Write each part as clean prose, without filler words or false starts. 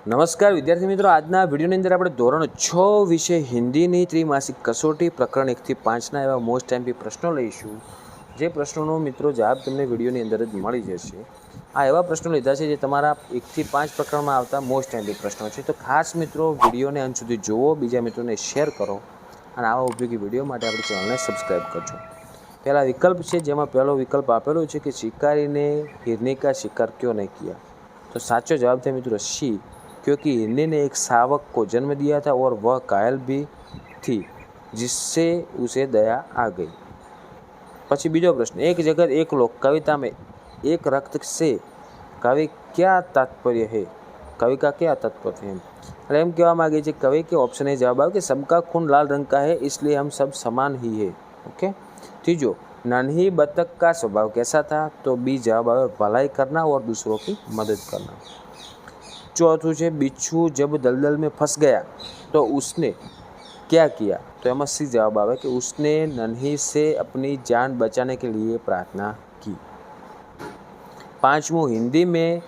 નમસ્કાર વિદ્યાર્થી મિત્રો, આજના વિડીયોની અંદર આપણે ધોરણ 6 વિષય હિન્દીની ત્રિમાસિક કસોટી પ્રકરણ 1 થી 5ના એવા મોસ્ટ એમપી પ્રશ્નો લઈશું, જે પ્રશ્નોનો મિત્રો જવાબ તમને વિડીયોની અંદર જ મળી જશે। આ એવા પ્રશ્નો લીધા છે જે તમારા 1 થી 5 પ્રકરણમાં આવતા મોસ્ટ એમપી પ્રશ્નો છે। તો ખાસ મિત્રો વિડીયોને અંત સુધી જુઓ, બીજા મિત્રોને શેર કરો અને આવા ઉપયોગી વિડીયો માટે આપણી ચેનલને સબસ્ક્રાઈબ કરજો। પહેલા વિકલ્પ છે, જેમાં પહેલો વિકલ્પ આપેલો છે કે शिकारी ने हिरनी का शिकार क्यों नहीं किया। तो साचो जवाब था मित्रों सी, क्योंकि हिरनी ने एक शावक को जन्म दिया था और वह घायल भी थी, जिससे उसे दया आ गई। પછી બીજો પ્રશ્ન, एक जगत एक लोक कविता में एक रक्त से कवि क्या तात्पर्य है। कवि का क्या तात्पर्य है? એટલે એમ કહેવા માગે છે કવિ કે ઓપ્શન એ જવાબ આવે કે सबका खून लाल रंग का है, इसलिए हम सब समान ही है। ओके। तीजो, नन्ही बतख का स्वभाव कैसा था। तो बी जवाब आवे भलाई करना और दूसरों की मदद करना। चौथों है, बिच्छू जब दलदल में फंस गया तो उसने क्या किया। तो एम सी जवाब आवे कि उसने नन्ही से अपनी जान बचाने के लिए प्रार्थना की। पांचमों, हिंदी में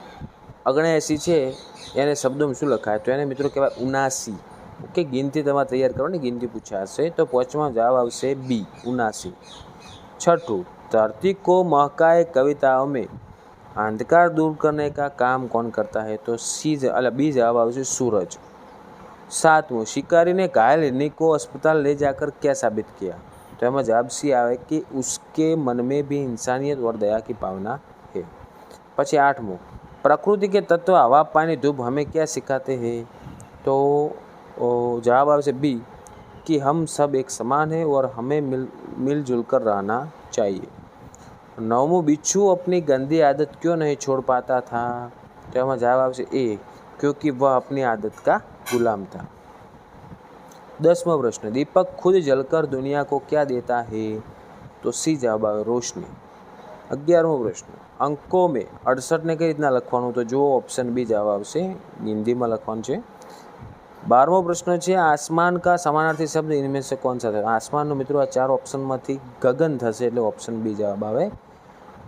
79 है, यानी शब्दों में शू लखाय। तो एने मित्रों कहवाय 79। ओके, गिनती तमारे तैयार करवानी, गिनती पूछाशे। तो पांचमा जवाब आवशे बी 79। छठों, धरती को महकाए कविताओं में अंधकार दूर करने का काम कौन करता है। तो बी जवाब आवशे सूरज। सातवों, शिकारी ने घायल हिरनी को अस्पताल ले जाकर क्या साबित किया। तो एम जवाब सी आवे कि उसके मन में भी इंसानियत और दया की भावना है। पछी आठमों, प्रकृति के तत्व हवा पानी धूप हमें क्या सिखाते हैं। तो जवाब आवशे बी कि हम सब एक समान हैं और हमें मिलजुल कर रहना चाहिए। नौमों, बिच्छू अपनी गंदी आदत क्यों नहीं छोड़ पाता था। तो एम जवाब आवशे ए, क्योंकि वह अपनी आदत का गुलाम था। 10वां प्रश्न, दीपक खुद जलकर दुनिया को क्या देता है। तो सी जवाब आवे रोशनी। 11वां प्रश्न, अंकों में 68 ने कई रीतना लखवानुं। तो जो ऑप्शन बी जवाब आवशे, हिंदी में लखवानुं छे। 12वां प्रश्न है, आसमान का समानार्थी शब्द इनमें से कौन सा था। आसमान मित्रों आ 4 ऑप्शन में गगन थशे, एटले ऑप्शन बी जवाब आवे।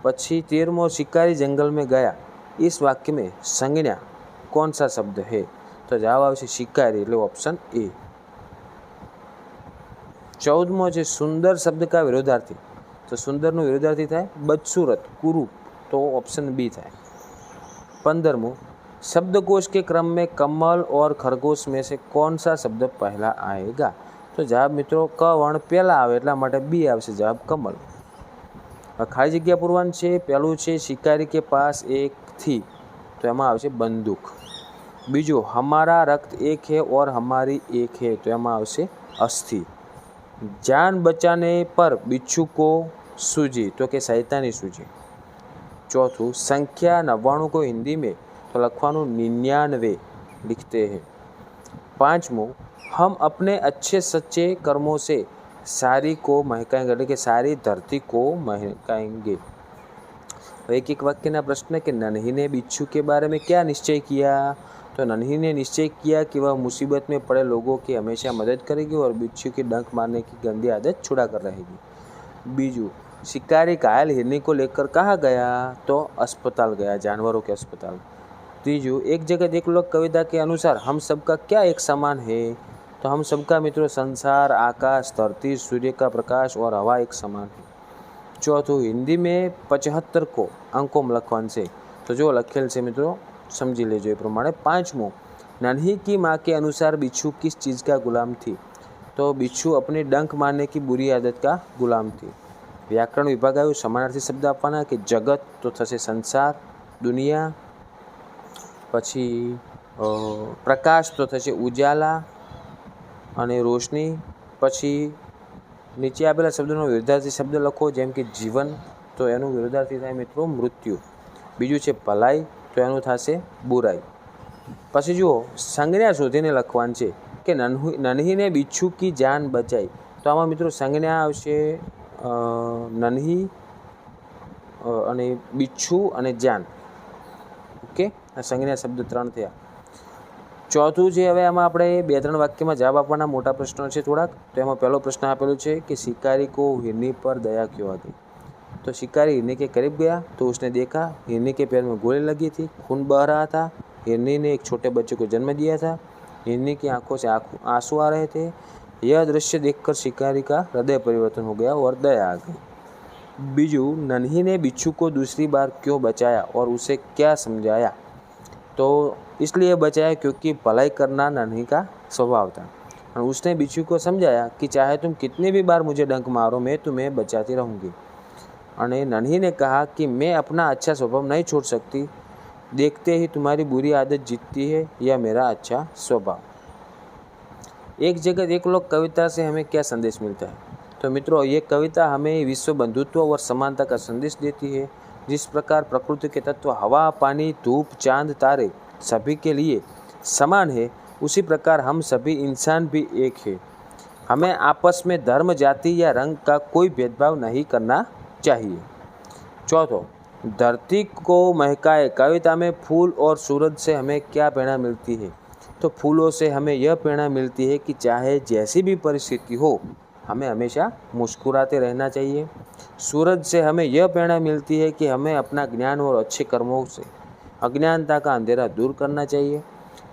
पछी 13मो, शिकारी जंगल में गया, इस वाक्य में संज्ञा कौन सा शब्द है। तो जवाब आवशे शिकारी, एटले ऑप्शन ए। 14मो है, सुंदर शब्द का विरोधार्थी। तो सुंदर नो विरोधार्थी थाय बदसूरत कुरूप। तो ऑप्शन बी थाय। 15मो, शब्दकोश के क्रम में कमल और खरगोश में से कौन सा शब्द पहला आएगा। तो जवाब मित्रों क वर्ण पहला आवे, एटला माटे बी आवशे जवाब कमल। खाली जग्या पूरवानी छे। पहलू छे, शिकारी के पास एक थी। तो एमां आवशे बंदूक। बीजो, हमारा रक्त एक है और हमारी एक है। तो एमां आवशे अस्थि। जान बचाने पर बिच्छू को सूझी। तो के शैतानी सूझी। चौथुं, संख्या 99 को हिंदी में तो लखवानुं 99 लिखते हैं। 5मो, हम अपने अच्छे सच्चे कर्मों से सारी को महकाएंगे, એટલે કે सारी धरती को महकाएंगे। एक एक वाक्य ना प्रश्न कि नन्ही ने बिच्छू के बारे में क्या निश्चय किया। तो नन्ही ने निश्चय किया कि वह मुसीबत में पड़े लोगों की हमेशा मदद करेगी और बिच्छू की डंक मारने की गंदी आदत छुड़ा कर रहेगी। बीजू, शिकारी घायल हिरनी को लेकर कहाँ गया। तो अस्पताल गया, जानवरों के अस्पताल। तीजू, एक जगत एक लोक कविता के अनुसार हम सबका क्या एक समान है। तो हम सबका मित्रों संसार, आकाश, धरती, सूर्य का प्रकाश और हवा एक समान है। चौथुं, हिंदी में 75 को अंकों में लखवान से। तो जो लखेल से मित्रों समझी लेजो ए प्रमाणे। 5मो, नन्ही की माँ के अनुसार बिच्छू किस चीज़ का गुलाम थी। तो बिच्छू अपनी डंक मारने की बुरी आदत का गुलाम थी। व्याकरण विभाग आयो समानार्थी शब्द आपवाना कि जगत तो थशे संसार, दुनिया। पछी प्रकाश तो थशे उजाला अने रोशनी। पछी नीचे आपेला शब्दों विरोधार्थी शब्द लखो, जेम कि जीवन। तो एनु विरोधार्थी थाय मित्रों मृत्यु। बीजू छे भलाई। तो एनु थशे बुराई। पछी जुओ, संज्ञा शोधीने लखवानी छे कि नन्ही ने बिच्छू की जान बचाई। तो आमां मित्रों संज्ञा आवशे नन्ही अने बिच्छू अने जान। ओके, आ संज्ञा शब्द 3 थया। चौथुं जे हवे आमां आपणे 2-3 वाक्यमां जवाब आपवाना मोटा प्रश्नो छे थोड़ाक। तो एमां पहलो प्रश्न आपेलो छे कि शिकारी को हिरनी पर दया क्यों आ गई। तो शिकारी हिरनी के करीब गया तो उसने देखा हिरनी के पैर में गोली लगी थी, खून बह रहा था हिरनी ने एक छोटे बच्चे को जन्म दिया था। हिरनी की आंखों से आंसू आ रहे थे। यह दृश्य देखकर शिकारी का हृदय परिवर्तन हो गया और दया आ गई। बीजू, नन्ही ने बिच्छू को दूसरी बार क्यों बचाया और उसे क्या समझाया? तो इसलिए बचाया क्योंकि भलाई करना नन्ही का स्वभाव था। और उसने बिच्छू को समझाया कि चाहे तुम कितनी भी बार मुझे डंक मारो, मैं तुम्हें बचाती रहूँगी। और नन्ही ने कहा कि मैं अपना अच्छा स्वभाव नहीं छोड़ सकती। देखते ही तुम्हारी बुरी आदत जीतती है या मेरा अच्छा स्वभाव। एक जगत एक लोक कविता से हमें क्या संदेश मिलता है? तो मित्रों, ये कविता हमें विश्व बंधुत्व और समानता का संदेश देती है। जिस प्रकार प्रकृति के तत्व हवा, पानी, धूप, चांद, तारे सभी के लिए समान है, उसी प्रकार हम सभी इंसान भी एक है। हमें आपस में धर्म, जाति या रंग का कोई भेदभाव नहीं करना चाहिए। चौथो, धरती को महकाए कविता में फूल और सूरज से हमें क्या प्रेरणा मिलती है? तो फूलों से हमें यह प्रेरणा मिलती है कि चाहे जैसी भी परिस्थिति हो, हमें हमेशा मुस्कुराते रहना चाहिए। सूरज से हमें यह प्रेरणा मिलती है कि हमें अपना ज्ञान और अच्छे कर्मों से अज्ञानता का अंधेरा दूर करना चाहिए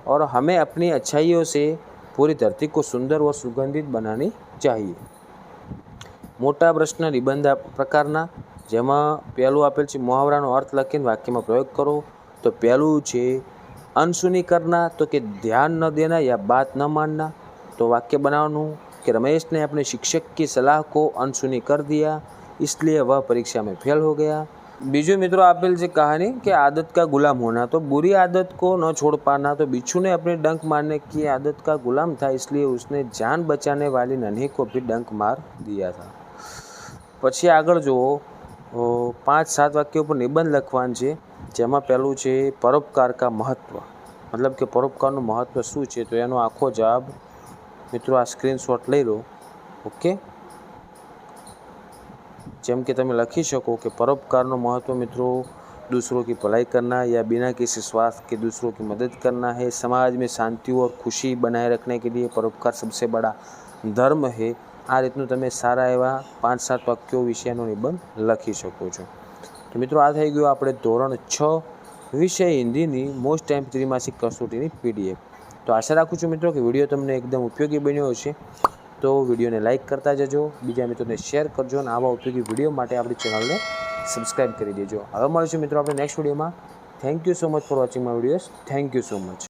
और हमें अपनी अच्छाइयों से पूरी धरती को सुंदर और सुगंधित बनानी चाहिए। मोटा प्रश्न निबंध प्रकारना, જેમાં પહેલું આપેલ છે મુહાવરાનો અર્થ લખીને વાક્યમાં પ્રયોગ કરો। તો પહેલું છે અનસુની કરના, તો કે ધ્યાન ન દેना या बात न मानना। तो वाक्य बनाવાનું कि रमेश ने अपने शिक्षक की सलाह को अनसुनी कर दिया, इसलिए वह परीक्षा में फेल हो गया। बीजू मित्रों आपेल છે कहानी कि आदत का गुलाम होना। तो बुरी आदत को न छोड़ पाना। तो बिच्छू ने अपने डंक मारने की आदत का गुलाम था, इसलिए उसने जान बचाने वाली नन्ही को भी डंक मार दिया था। પછી આગળ જુઓ, 5-7 વાક્યો પર નિબંધ લખવાનું છે, જેમાં પહેલું છે પરોપકાર કા મહત્વ, મતલબ કે પરોપકારનું મહત્વ શું છે? તો એનો આખો જવાબ મિત્રો આ સ્ક્રીનશોટ લઈ લો। ઓકે, જેમ કે તમે લખી શકો કે परोपकारનું महत्व मित्रों दूसरों की भलाई करना या बिना किसी स्वार्थ के दूसरों की मदद करना है। समाज में शांति और खुशी बनाए रखने के लिए परोपकार सबसे बड़ा धर्म है। आ रीतનું તમે સારા એવા 5-7 વાક્યો વિષયનો નિબંધ લખી શકો છો। તો મિત્રો આ થઈ ગયું આપણે ધોરણ 6 વિષય હિન્દીની મોસ્ટ ટાઈમ ત્રિમાસિક કસોટીની PDF। તો આશા રાખું છું મિત્રો કે વિડીયો તમને એકદમ ઉપયોગી બન્યો હશે। તો વિડીયોને લાઇક કરતા જજો, બીજા મિત્રોને શેર કરજો અને આવા ઉપયોગી વિડીયો માટે આપણી ચેનલને સબસ્ક્રાઈબ કરી દેજો। હવે મળીશું મિત્રો આપણે નેક્સ્ટ વિડીયોમાં। Thank you so much for watching my videos. Thank you so much.